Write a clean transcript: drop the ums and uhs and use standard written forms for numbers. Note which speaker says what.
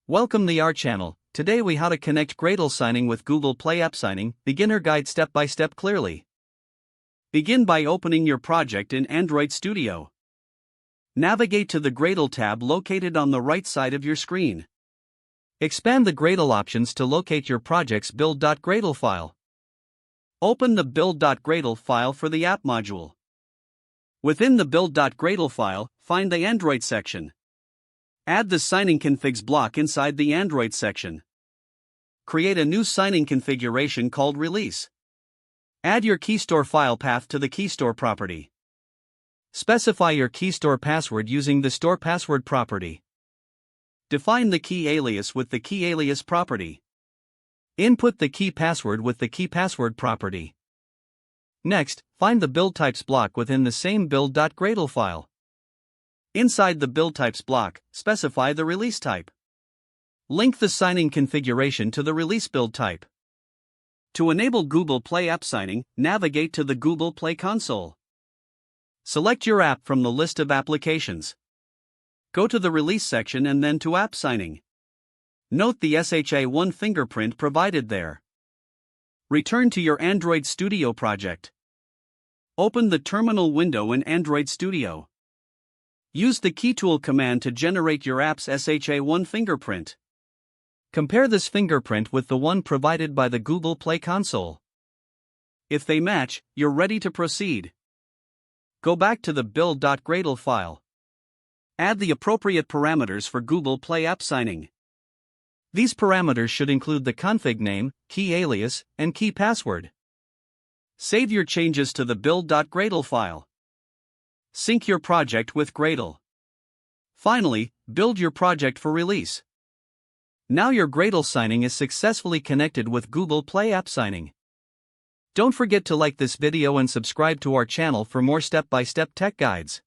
Speaker 1: Welcome to our channel. Today we how to connect Gradle signing with Google Play App Signing, beginner guide step by step clearly. Begin by opening your project in Android Studio. Navigate to the Gradle tab located on the right side of your screen. Expand the Gradle options to locate your project's build.gradle file. Open the build.gradle file for the app module. Within the build.gradle file, find the Android section. Add the signing configs block inside the Android section. Create a new signing configuration called release. Add your keystore file path to the keystore property. Specify your keystore password using the store password property. Define the key alias with the key alias property. Input the key password with the key password property. Next, find the build types block within the same build.gradle file. Inside the build types block, specify the release type. Link the signing configuration to the release build type. To enable Google Play App Signing, navigate to the Google Play console. Select your app from the list of applications. Go to the Release section and then to App Signing. Note the SHA-1 fingerprint provided there. Return to your Android Studio project. Open the terminal window in Android Studio. Use the keytool command to generate your app's SHA-1 fingerprint. Compare this fingerprint with the one provided by the Google Play console. If they match, you're ready to proceed. Go back to the build.gradle file. Add the appropriate parameters for Google Play App Signing. These parameters should include the config name, key alias, and key password. Save your changes to the build.gradle file. Sync your project with Gradle. Finally, build your project for release. Now your Gradle signing is successfully connected with Google Play App Signing. Don't forget to like this video and subscribe to our channel for more step-by-step tech guides.